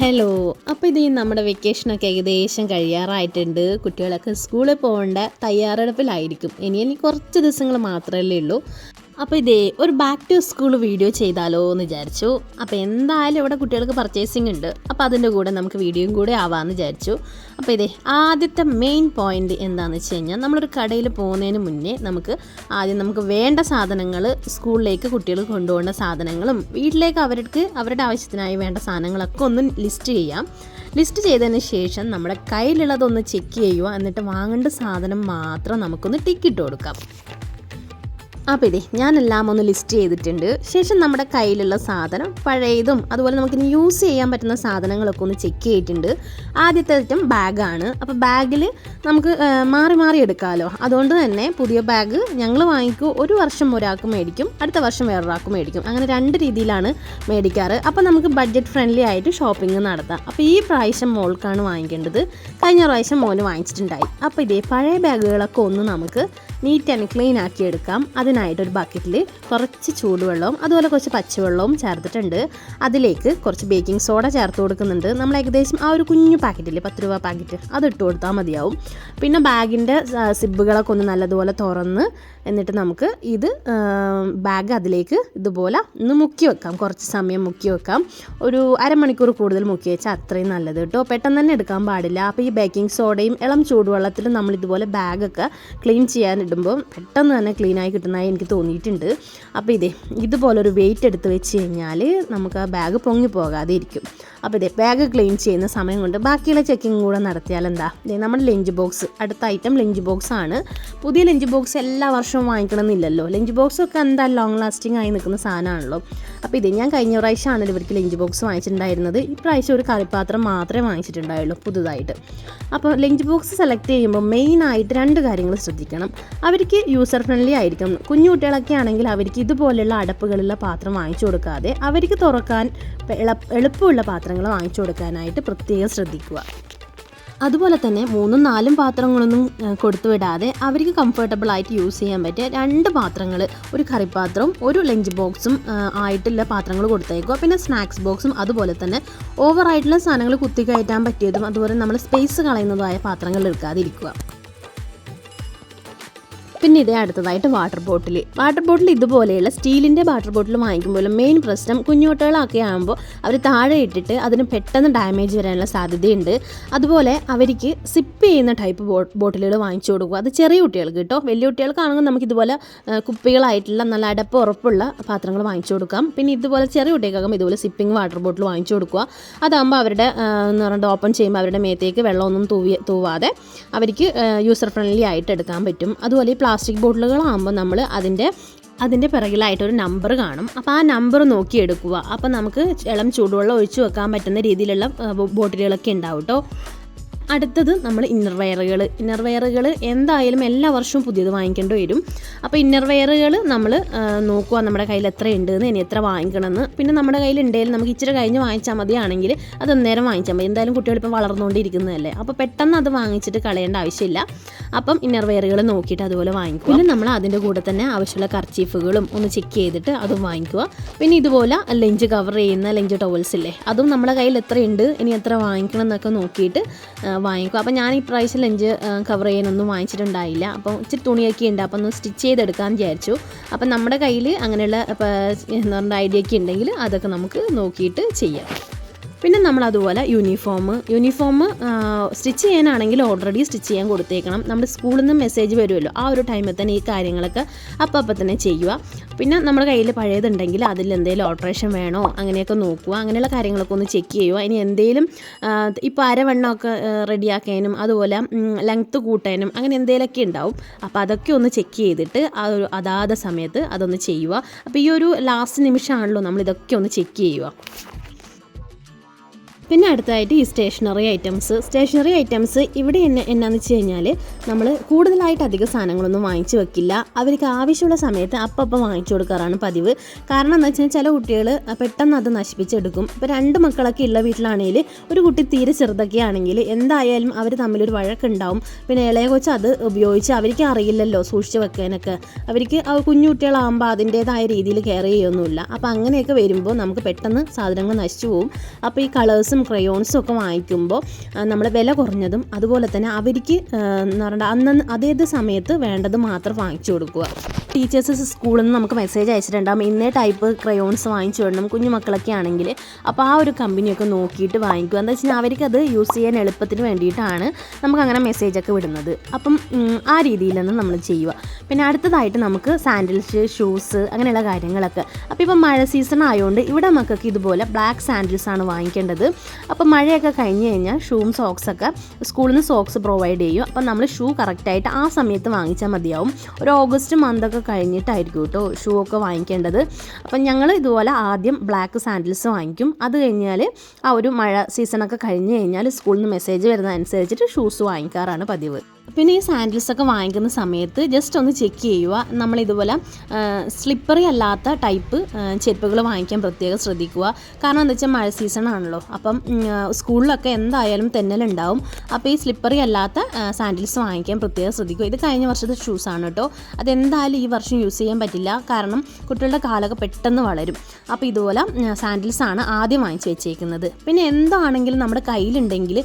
Hello. അപ്പോൾ ഇത് നമ്മുടെ വെക്കേഷനൊക്കെ ഏകദേശം കഴിയാറായിട്ടുണ്ട്. കുട്ടികളൊക്കെ സ്കൂളിൽ പോകേണ്ട തയ്യാറെടുപ്പിലായിരിക്കും. ഇനി കുറച്ച് ദിവസങ്ങൾ മാത്രമല്ലേ ഉള്ളൂ. അപ്പോൾ ഒരു ബാക്ക് ടു സ്കൂൾ വീഡിയോ ചെയ്താലോ എന്ന് വിചാരിച്ചു. അപ്പോൾ എന്തായാലും ഇവിടെ കുട്ടികൾക്ക് പർച്ചേസിങ് ഉണ്ട്. അപ്പോൾ അതിൻ്റെ കൂടെ നമുക്ക് വീഡിയോയും കൂടെ ആവാമെന്ന് വിചാരിച്ചു. അപ്പോൾ ആദ്യത്തെ മെയിൻ പോയിന്റ് എന്താണെന്ന് വെച്ച് കഴിഞ്ഞാൽ, നമ്മളൊരു കടയിൽ പോകുന്നതിന് മുന്നേ നമുക്ക് വേണ്ട സാധനങ്ങൾ, സ്കൂളിലേക്ക് കുട്ടികൾ കൊണ്ടുപോകേണ്ട സാധനങ്ങളും വീട്ടിലേക്ക് അവരുടെ ആവശ്യത്തിനായി വേണ്ട സാധനങ്ങളൊക്കെ ഒന്ന് ലിസ്റ്റ് ചെയ്തതിന് ശേഷം നമ്മുടെ കയ്യിലുള്ളതൊന്ന് ചെക്ക് ചെയ്യുക. എന്നിട്ട് വാങ്ങേണ്ട സാധനം മാത്രം നമുക്കൊന്ന് ടിക്കിട്ട് കൊടുക്കാം. അപ്പോൾ ഞാനെല്ലാം ഒന്ന് ലിസ്റ്റ് ചെയ്തിട്ടുണ്ട്. ശേഷം നമ്മുടെ കയ്യിലുള്ള സാധനം, പഴയതും അതുപോലെ നമുക്കിനി യൂസ് ചെയ്യാൻ പറ്റുന്ന സാധനങ്ങളൊക്കെ ഒന്ന് ചെക്ക് ചെയ്തിട്ടുണ്ട്. ആദ്യത്തെ ഐറ്റം ബാഗാണ്. അപ്പോൾ ബാഗിൽ നമുക്ക് മാറി എടുക്കാമല്ലോ. അതുകൊണ്ട് തന്നെ പുതിയ ബാഗ് ഞങ്ങൾ വാങ്ങിക്കും. ഒരു വർഷം ഒരാൾക്ക് മേടിക്കും, അടുത്ത വർഷം വേറൊരാൾക്ക് മേടിക്കും. അങ്ങനെ 2 രീതിയിലാണ് മേടിക്കാറ്. അപ്പോൾ നമുക്ക് ബഡ്ജറ്റ് ഫ്രണ്ട്ലി ആയിട്ട് ഷോപ്പിംഗ് നടത്താം. അപ്പോൾ ഈ പ്രാവശ്യം മോൾക്കാണ് വാങ്ങിക്കേണ്ടത്. കഴിഞ്ഞ പ്രാവശ്യം മോന് വാങ്ങിച്ചിട്ടുണ്ടായി. അപ്പോൾ പഴയ ബാഗുകളൊക്കെ ഒന്ന് നമുക്ക് നീറ്റ് ആൻഡ് ക്ലീൻ ആക്കി എടുക്കാം. അതിനായിട്ടൊരു ബക്കറ്റിൽ കുറച്ച് ചൂടുവെള്ളവും അതുപോലെ കുറച്ച് പച്ചവെള്ളവും ചേർത്തിട്ടുണ്ട്. അതിലേക്ക് കുറച്ച് ബേക്കിംഗ് സോഡ ചേർത്ത് കൊടുക്കുന്നുണ്ട്. നമ്മൾ ഏകദേശം ആ ഒരു കുഞ്ഞു പാക്കറ്റില്ലേ, 10 രൂപ പാക്കറ്റ്, അത് ഇട്ട് കൊടുത്താൽ മതിയാവും. പിന്നെ ബാഗിൻ്റെ സിബുകളൊക്കെ ഒന്ന് നല്ലതുപോലെ തുറന്ന് എന്നിട്ട് നമുക്ക് ബാഗ് അതിലേക്ക് ഇതുപോലെ ഒന്ന് മുക്കി വെക്കാം. കുറച്ച് സമയം മുക്കി വെക്കാം. ഒരു അരമണിക്കൂർ കൂടുതൽ മുക്കി വെച്ചാൽ അത്രയും നല്ലത് കേട്ടോ. പെട്ടെന്ന് തന്നെ എടുക്കാൻ പാടില്ല. അപ്പോൾ ഈ ബേക്കിംഗ് സോഡയും ഇളം ചൂടുവെള്ളത്തിൽ നമ്മൾ ഇതുപോലെ ബാഗൊക്കെ ക്ലീൻ ചെയ്യാനിടുമ്പോൾ പെട്ടെന്ന് തന്നെ ക്ലീനായി കിട്ടുന്നതായി എനിക്ക് തോന്നിയിട്ടുണ്ട്. അപ്പോൾ ഇതുപോലൊരു വെയിറ്റ് എടുത്ത് വെച്ച് കഴിഞ്ഞാൽ നമുക്ക് ആ ബാഗ് പൊങ്ങി പോകാതെ ഇരിക്കും. അപ്പോൾ ബാഗ് ക്ലീൻ ചെയ്യുന്ന സമയം കൊണ്ട് ബാക്കിയുള്ള ചെക്കിങ് കൂടെ നടത്തിയാൽ എന്താ, നമ്മുടെ ലഞ്ച് ബോക്സ്, അടുത്ത ഐറ്റം ലഞ്ച് ബോക്സ് ആണ്. പുതിയ ലഞ്ച് ബോക്സ് എല്ലാ വർഷവും വാങ്ങിക്കണമെന്നില്ലല്ലോ. ലഞ്ച് ബോക്സൊക്കെ എന്താ ലോങ് ലാസ്റ്റിംഗ് ആയി നിൽക്കുന്ന സാധനമാണല്ലോ. അപ്പോൾ ഞാൻ കഴിഞ്ഞ പ്രാവശ്യമാണ് ഇവർക്ക് ലഞ്ച് ബോക്സ് വാങ്ങിച്ചിട്ടുണ്ടായിരുന്നത്. ഈ പ്രാവശ്യം ഒരു കറിപ്പാത്രം മാത്രമേ വാങ്ങിച്ചിട്ടുണ്ടായുള്ളൂ പുതുതായിട്ട്. അപ്പോൾ ലഞ്ച് ബോക്സ് സെലക്ട് ചെയ്യുമ്പോൾ മെയിനായിട്ട് 2 കാര്യങ്ങൾ ശ്രദ്ധിക്കണം. അവർക്ക് യൂസർ ഫ്രണ്ട്ലി ആയിരിക്കും. കുഞ്ഞു കുട്ടികളൊക്കെ ആണെങ്കിൽ അവർക്ക് ഇതുപോലെയുള്ള അടപ്പുകളുള്ള പാത്രം വാങ്ങിച്ചു കൊടുക്കാതെ അവർക്ക് തുറക്കാൻ എളുപ്പമുള്ള പാത്രങ്ങൾ വാങ്ങിച്ചു കൊടുക്കാനായിട്ട് പ്രത്യേകം ശ്രദ്ധിക്കുക. അതുപോലെ തന്നെ 3-4 പാത്രങ്ങളൊന്നും കൊടുത്തു വിടാതെ അവർക്ക് കംഫർട്ടബിൾ ആയിട്ട് യൂസ് ചെയ്യാൻ പറ്റിയ 2 പാത്രങ്ങൾ, ഒരു കറിപ്പാത്രവും ഒരു ലഞ്ച് ബോക്സും ആയിട്ടുള്ള പാത്രങ്ങൾ കൊടുത്തേക്കുക. പിന്നെ സ്നാക്സ് ബോക്സും അതുപോലെ തന്നെ ഓവറായിട്ടുള്ള സാധനങ്ങൾ കുത്തിക്കയറ്റാൻ പറ്റിയതും അതുപോലെ നമ്മൾ സ്പേസ് കളയുന്നതുമായ പാത്രങ്ങൾ എടുക്കാതിരിക്കുക. പിന്നെ അടുത്തതായിട്ട് വാട്ടർ ബോട്ടിൽ ഇതുപോലെയുള്ള സ്റ്റീലിൻ്റെ വാട്ടർ ബോട്ടിൽ വാങ്ങിക്കുമ്പോൾ മെയിൻ പ്രശ്നം, കുഞ്ഞുകുട്ടികളൊക്കെ ആകുമ്പോൾ അവർ താഴെ ഇട്ടിട്ട് അതിന് പെട്ടെന്ന് ഡാമേജ് വരാനുള്ള സാധ്യതയുണ്ട്. അതുപോലെ അവർക്ക് സിപ്പ് ചെയ്യുന്ന ടൈപ്പ് ബോട്ടിലുകൾ വാങ്ങിച്ചു കൊടുക്കുക. അത് ചെറിയ കുട്ടികൾക്ക് കേട്ടോ. വലിയ കുട്ടികൾക്കാണെങ്കിൽ നമുക്ക് ഇതുപോലെ കുപ്പികളായിട്ടുള്ള നല്ല അടപ്പ് ഉറപ്പുള്ള പാത്രങ്ങൾ വാങ്ങിച്ചു കൊടുക്കാം. പിന്നെ ഇതുപോലെ ചെറിയ കുട്ടികൾക്കാകുമ്പോൾ ഇതുപോലെ സിപ്പിംഗ് വാട്ടർ ബോട്ടിൽ വാങ്ങിച്ചു കൊടുക്കുക. അതാകുമ്പോൾ അവരുടെ എന്ന് പറഞ്ഞിട്ട് ഓപ്പൺ ചെയ്യുമ്പോൾ അവരുടെ മേത്തേക്ക് വെള്ളമൊന്നും തൂവാതെ അവർക്ക് യൂസർ ഫ്രണ്ട്ലി ആയിട്ട് എടുക്കാൻ പറ്റും. അതുപോലെ പ്ലാസ്റ്റിക് ബോട്ടിലുകളാകുമ്പോൾ നമ്മൾ അതിൻ്റെ പിറകിലായിട്ടൊരു നമ്പർ കാണും. അപ്പോൾ ആ നമ്പർ നോക്കിയെടുക്കുക. അപ്പോൾ നമുക്ക് ഇളം ചൂടുവെള്ളം ഒഴിച്ചു വെക്കാൻ പറ്റുന്ന രീതിയിലുള്ള ബോട്ടിലുകളൊക്കെ ഉണ്ടാവും കേട്ടോ. അടുത്തത് നമ്മൾ ഇന്നർ വെയറുകൾ എന്തായാലും എല്ലാ വർഷവും പുതിയത് വാങ്ങിക്കേണ്ടി വരും. അപ്പോൾ ഇന്നർ വെയറുകൾ നമ്മൾ നോക്കുക നമ്മുടെ കയ്യിൽ എത്ര ഉണ്ടെന്ന്, ഇനി എത്ര വാങ്ങിക്കണമെന്ന്. പിന്നെ നമ്മുടെ കയ്യിൽ ഉണ്ടെങ്കിൽ നമുക്ക് ഇച്ചിരി കഴിഞ്ഞ് വാങ്ങിച്ചാൽ മതിയാണെങ്കിൽ അത് അന്നേരം വാങ്ങിച്ചാൽ മതി. എന്തായാലും കുട്ടികളിപ്പം വളർന്നുകൊണ്ടിരിക്കുന്നതല്ലേ. അപ്പോൾ പെട്ടെന്ന് അത് വാങ്ങിച്ചിട്ട് കളയേണ്ട ആവശ്യമില്ല. അപ്പം ഇന്നർ വെയറുകൾ നോക്കിയിട്ട് അതുപോലെ വാങ്ങിക്കുക. പിന്നെ നമ്മൾ അതിൻ്റെ കൂടെ തന്നെ ആവശ്യമുള്ള കർച്ചീഫുകളും ഒന്ന് ചെക്ക് ചെയ്തിട്ട് അതും വാങ്ങിക്കുക. പിന്നെ ഇതുപോലെ ലഞ്ച് കവർ ചെയ്യുന്ന ലഞ്ച് ടവൽസ് ഇല്ലേ, അതും നമ്മുടെ കയ്യിൽ എത്രയുണ്ട്, ഇനി എത്ര വാങ്ങിക്കണം എന്നൊക്കെ നോക്കിയിട്ട് വാങ്ങിക്കും. അപ്പോൾ ഞാൻ ഈ പ്രാവശ്യം ലഞ്ച് കവർ ചെയ്യാനൊന്നും വാങ്ങിച്ചിട്ടുണ്ടായില്ല. അപ്പോൾ ഇച്ചിരി തുണിയൊക്കെ ഉണ്ട്. അപ്പോൾ ഒന്ന് സ്റ്റിച്ച് ചെയ്തെടുക്കാമെന്ന് വിചാരിച്ചു. അപ്പം നമ്മുടെ കയ്യിൽ അങ്ങനെയുള്ള എന്താ പറയുക ഐഡിയ ഒക്കെ ഉണ്ടെങ്കിൽ അതൊക്കെ നമുക്ക് നോക്കിയിട്ട് ചെയ്യാം. പിന്നെ നമ്മൾ അതുപോലെ യൂണിഫോം സ്റ്റിച്ച് ചെയ്യാനാണെങ്കിൽ ഓൾറെഡി സ്റ്റിച്ച് ചെയ്യാൻ കൊടുത്തേക്കണം. നമ്മുടെ സ്കൂളിൽ നിന്ന് മെസ്സേജ് വരുമല്ലോ, ആ ഒരു ടൈമിൽ തന്നെ ഈ കാര്യങ്ങളൊക്കെ അപ്പം തന്നെ ചെയ്യുക. പിന്നെ നമ്മുടെ കയ്യിൽ പഴയതുണ്ടെങ്കിൽ അതിൽ എന്തെങ്കിലും ഓൾട്രേഷൻ വേണോ അങ്ങനെയൊക്കെ നോക്കുക. അങ്ങനെയുള്ള കാര്യങ്ങളൊക്കെ ഒന്ന് ചെക്ക് ചെയ്യുക. ഇനി എന്തെങ്കിലും ഇപ്പോൾ അരവണ്ണമൊക്കെ റെഡിയാക്കാനും അതുപോലെ ലെങ്ത്ത് കൂട്ടാനും അങ്ങനെ എന്തെങ്കിലുമൊക്കെ ഉണ്ടാവും. അപ്പോൾ അതൊക്കെ ഒന്ന് ചെക്ക് ചെയ്തിട്ട് അതാത് സമയത്ത് അതൊന്ന് ചെയ്യുക. അപ്പോൾ ഈ ഒരു ലാസ്റ്റ് നിമിഷമാണല്ലോ നമ്മളിതൊക്കെ ഒന്ന് ചെക്ക് ചെയ്യുക. പിന്നെ അടുത്തതായിട്ട് ഈ സ്റ്റേഷനറി ഐറ്റംസ് ഇവിടെ എന്നാന്ന് വെച്ച് കഴിഞ്ഞാൽ നമ്മൾ കൂടുതലായിട്ട് അധികം സാധനങ്ങളൊന്നും വാങ്ങിച്ചു വെക്കില്ല. അവർക്ക് ആവശ്യമുള്ള സമയത്ത് അപ്പം വാങ്ങിച്ചു കൊടുക്കാറാണ് പതിവ്. കാരണം എന്താ വെച്ചാൽ ചില കുട്ടികൾ പെട്ടെന്ന് അത് നശിപ്പിച്ചെടുക്കും. ഇപ്പോൾ 2 മക്കളൊക്കെ ഉള്ള വീട്ടിലാണെങ്കിൽ ഒരു കുട്ടി തീരെ ചെറുതൊക്കെ ആണെങ്കിൽ എന്തായാലും അവർ തമ്മിലൊരു വഴക്കുണ്ടാവും. പിന്നെ ഇളയ കൊച്ച് അത് ഉപയോഗിച്ച് അവർക്ക് അറിയില്ലല്ലോ സൂക്ഷിച്ച് വെക്കാനൊക്കെ. അവർക്ക് കുഞ്ഞു കുട്ടികളാകുമ്പോൾ അതിൻ്റേതായ രീതിയിൽ കെയർ ചെയ്യൊന്നുമില്ല. അപ്പോൾ അങ്ങനെയൊക്കെ വരുമ്പോൾ നമുക്ക് പെട്ടെന്ന് സാധനങ്ങൾ നശിച്ചു പോകും. അപ്പോൾ ഈ കളേഴ്സും ക്രയോൺസും ഒക്കെ വാങ്ങിക്കുമ്പോൾ നമ്മൾ വില കുറഞ്ഞതും അതുപോലെ തന്നെ അവർക്ക് എന്ന് പറഞ്ഞാൽ അന്ന് അതേത് സമയത്ത് വേണ്ടത് മാത്രം വാങ്ങിച്ചു കൊടുക്കുക. ടീച്ചേഴ്സ് സ്കൂളിൽ നിന്ന് നമുക്ക് മെസ്സേജ് അയച്ചിട്ടുണ്ടാകും ഇന്നേ ടൈപ്പ് ക്രയോൺസ് വാങ്ങിച്ചു വിടണം കുഞ്ഞു മക്കളൊക്കെ ആണെങ്കിൽ. അപ്പോൾ ആ ഒരു കമ്പനിയൊക്കെ നോക്കിയിട്ട് വാങ്ങിക്കുക. എന്താ വെച്ച് കഴിഞ്ഞാൽ അവർക്കത് യൂസ് ചെയ്യാൻ എളുപ്പത്തിന് വേണ്ടിയിട്ടാണ് നമുക്കങ്ങനെ മെസ്സേജൊക്കെ വിടുന്നത്. അപ്പം ആ രീതിയിലൊന്നും നമ്മൾ ചെയ്യുക. പിന്നെ അടുത്തതായിട്ട് നമുക്ക് സാൻഡിൽസ്, ഷൂസ് അങ്ങനെയുള്ള കാര്യങ്ങളൊക്കെ. അപ്പോൾ ഇപ്പം മഴ സീസൺ ആയതുകൊണ്ട് ഇവിടെ മക്കൾക്ക് ഇതുപോലെ ബ്ലാക്ക് സാൻഡിൽസാണ് വാങ്ങിക്കേണ്ടത്. അപ്പോൾ മഴയൊക്കെ കഴിഞ്ഞ് കഴിഞ്ഞാൽ ഷൂവും സോക്സൊക്കെ സ്കൂളിൽ നിന്ന് സോക്സ് പ്രൊവൈഡ് ചെയ്യും. അപ്പം നമ്മൾ ഷൂ കറക്റ്റായിട്ട് ആ സമയത്ത് വാങ്ങിച്ചാൽ മതിയാവും. ഒരു ഓഗസ്റ്റ് മന്തൊക്കെ കഴിഞ്ഞിട്ടായിരിക്കും കേട്ടോ ഷൂ ഒക്കെ വാങ്ങിക്കേണ്ടത്. അപ്പം ഞങ്ങൾ ഇതുപോലെ ആദ്യം ബ്ലാക്ക് സാൻഡിൽസ് വാങ്ങിക്കും. അത് കഴിഞ്ഞാൽ ആ ഒരു മഴ സീസണൊക്കെ കഴിഞ്ഞ് കഴിഞ്ഞാൽ സ്കൂളിൽ നിന്ന് മെസ്സേജ് വരുന്നതനുസരിച്ചിട്ട് ഷൂസ് വാങ്ങിക്കാറാണ് പതിവ്. പിന്നെ ഈ സാൻഡിൽസൊക്കെ വാങ്ങിക്കുന്ന സമയത്ത് ജസ്റ്റ് ഒന്ന് ചെക്ക് ചെയ്യുക. നമ്മളിതുപോലെ സ്ലിപ്പറി അല്ലാത്ത ടൈപ്പ് ചെരുപ്പുകൾ വാങ്ങിക്കാൻ പ്രത്യേകം ശ്രദ്ധിക്കുക. കാരണം എന്താ വെച്ചാൽ മഴ സീസൺ ആണല്ലോ. അപ്പം സ്കൂളിലൊക്കെ എന്തായാലും തെന്നലുണ്ടാവും. അപ്പോൾ ഈ സ്ലിപ്പറി അല്ലാത്ത സാൻഡിൽസ് വാങ്ങിക്കാൻ പ്രത്യേകം ശ്രദ്ധിക്കുക. ഇത് കഴിഞ്ഞ വർഷത്തെ ഷൂസാണ് കേട്ടോ. അതെന്തായാലും ഈ വർഷം യൂസ് ചെയ്യാൻ പറ്റില്ല. കാരണം കുട്ടികളുടെ കാലൊക്കെ പെട്ടെന്ന് വളരും. അപ്പോൾ ഇതുപോലെ സാൻഡിൽസാണ് ആദ്യം വാങ്ങിച്ച് വെച്ചേക്കുന്നത്. പിന്നെ എന്താണെങ്കിലും നമ്മുടെ കയ്യിലുണ്ടെങ്കിൽ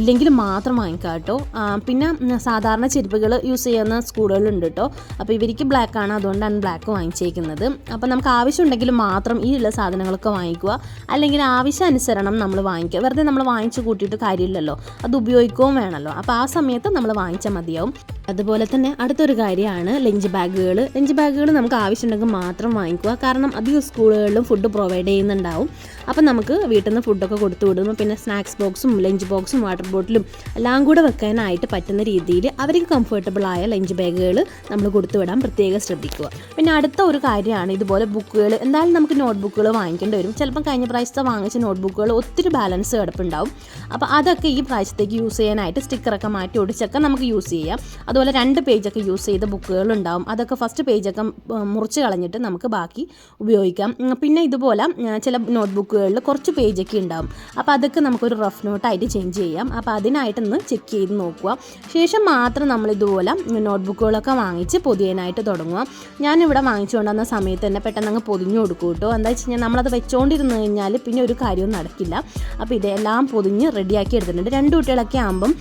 ഇല്ലെങ്കിൽ മാത്രം വാങ്ങിക്കാം കേട്ടോ. പിന്നെ സാധാരണ ചെരുപ്പുകൾ യൂസ് ചെയ്യുന്ന സ്കൂളുകളുണ്ട് കേട്ടോ. അപ്പോൾ ഇവർക്ക് ബ്ലാക്ക് ആണ്, അതുകൊണ്ടാണ് ബ്ലാക്ക് വാങ്ങിച്ചേക്കുന്നത്. അപ്പോൾ നമുക്ക് ആവശ്യമുണ്ടെങ്കിൽ മാത്രം ഈ ഉള്ള സാധനങ്ങളൊക്കെ വാങ്ങിക്കുക. അല്ലെങ്കിൽ ആവശ്യാനുസരണം നമ്മൾ വാങ്ങിക്കുക. വെറുതെ നമ്മൾ വാങ്ങിച്ച് കൂട്ടിയിട്ട് കാര്യമില്ലല്ലോ, അത് ഉപയോഗിക്കുകയും വേണമല്ലോ. അപ്പോൾ ആ സമയത്ത് നമ്മൾ വാങ്ങിച്ചാൽ മതിയാവും. അതുപോലെ തന്നെ അടുത്തൊരു കാര്യമാണ് ലഞ്ച് ബാഗുകൾ. ലഞ്ച് ബാഗുകൾ നമുക്ക് ആവശ്യമുണ്ടെങ്കിൽ മാത്രം വാങ്ങിക്കുക. കാരണം അധികം സ്കൂളുകളിലും ഫുഡ് പ്രൊവൈഡ് ചെയ്യുന്നുണ്ടാവും. അപ്പം നമുക്ക് വീട്ടിൽ നിന്ന് ഫുഡൊക്കെ കൊടുത്തു വിടുമ്പോൾ പിന്നെ സ്നാക്സ് ബോക്സും ലഞ്ച് ബോക്സും വാട്ടർ ബോട്ടിലും എല്ലാം കൂടെ വെക്കാനായിട്ട് പറ്റുന്ന രീതിയിൽ അവർക്ക് കംഫർട്ടബിളായ ലഞ്ച് ബാഗുകൾ നമ്മൾ കൊടുത്തു വിടാൻ പ്രത്യേകം ശ്രദ്ധിക്കുക. പിന്നെ അടുത്ത ഒരു കാര്യമാണ് ഇതുപോലെ ബുക്കുകൾ. എന്തായാലും നമുക്ക് നോട്ട് ബുക്കുകൾ വാങ്ങിക്കേണ്ടി വരും. ചിലപ്പം കഴിഞ്ഞ പ്രാവശ്യത്തെ വാങ്ങിച്ച നോട്ട് ബുക്കുകൾ ഒത്തിരി ബാലൻസ് കിടപ്പുണ്ടാവും. അപ്പോൾ അതൊക്കെ ഈ പ്രാവശ്യത്തേക്ക് യൂസ് ചെയ്യാനായിട്ട് സ്റ്റിക്കറൊക്കെ മാറ്റി ഒടിച്ചൊക്കെ നമുക്ക് യൂസ് ചെയ്യാം. അതുപോലെ 2 പേജൊക്കെ യൂസ് ചെയ്ത ബുക്കുകളുണ്ടാവും. അതൊക്കെ ഫസ്റ്റ് പേജൊക്കെ മുറിച്ച് കളഞ്ഞിട്ട് നമുക്ക് ബാക്കി ഉപയോഗിക്കാം. പിന്നെ ഇതുപോലെ ചില നോട്ട് ബുക്കുകളിൽ കുറച്ച് പേജൊക്കെ ഉണ്ടാവും. അപ്പോൾ അതൊക്കെ നമുക്കൊരു റഫ് നോട്ടായിട്ട് ചേഞ്ച് ചെയ്യാം. അപ്പോൾ അതിനായിട്ടൊന്ന് ചെക്ക് ചെയ്ത് നോക്കുക. ശേഷം മാത്രം നമ്മളിതുപോലെ നോട്ട് ബുക്കുകളൊക്കെ വാങ്ങിച്ച് പൊതിയാനായിട്ട് തുടങ്ങുക. ഞാനിവിടെ വാങ്ങിച്ചു കൊണ്ടുവന്ന സമയത്ത് തന്നെ പെട്ടെന്ന് അങ്ങ് പൊതിഞ്ഞു കൊടുക്കും കേട്ടോ. എന്താ വെച്ച് കഴിഞ്ഞാൽ നമ്മളത് വെച്ചുകൊണ്ടിരുന്ന് കഴിഞ്ഞാൽ പിന്നെ ഒരു കാര്യവും നടക്കില്ല. അപ്പോൾ ഇതെല്ലാം പൊതിഞ്ഞ് റെഡിയാക്കി എടുത്തിട്ടുണ്ട്. 2 കുട്ടികളൊക്കെ ആകുമ്പം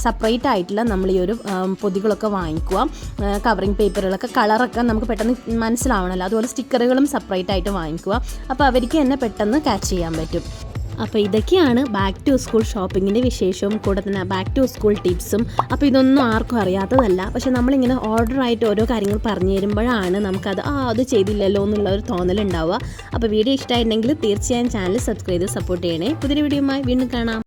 സെപ്പറേറ്റ് ആയിട്ടുള്ള നമ്മൾ ഈ ഒരു പൊതികളൊക്കെ വാങ്ങിക്കുക. കവറിങ് പേപ്പറുകളൊക്കെ കളറൊക്കെ നമുക്ക് പെട്ടെന്ന് മനസ്സിലാവണമല്ലോ. അതുപോലെ സ്റ്റിക്കറുകളും സെപ്പറേറ്റ് ആയിട്ട് വാങ്ങിക്കുക. അപ്പോൾ അവർക്ക് തന്നെ പെട്ടെന്ന് ക്യാച്ച് ചെയ്യാൻ പറ്റും. അപ്പോൾ ഇതൊക്കെയാണ് ബാക്ക് ടു സ്കൂൾ ഷോപ്പിങ്ങിൻ്റെ വിശേഷവും കൂടെ തന്നെ ബാക്ക് ടു സ്കൂൾ ടിപ്സും. അപ്പോൾ ഇതൊന്നും ആർക്കും അറിയാത്തതല്ല. പക്ഷേ നമ്മളിങ്ങനെ ഓർഡറായിട്ട് ഓരോ കാര്യങ്ങൾ പറഞ്ഞു തരുമ്പോഴാണ് നമുക്കത് അത് ചെയ്തില്ലല്ലോ എന്നുള്ള ഒരു തോന്നലുണ്ടാവുക. അപ്പോൾ വീഡിയോ ഇഷ്ടമായിട്ടുണ്ടെങ്കിൽ തീർച്ചയായും ചാനൽ സബ്സ്ക്രൈബ് ചെയ്ത് സപ്പോർട്ട് ചെയ്യണേ. പുതിയ വീഡിയോയുമായി വീണ്ടും കാണാം.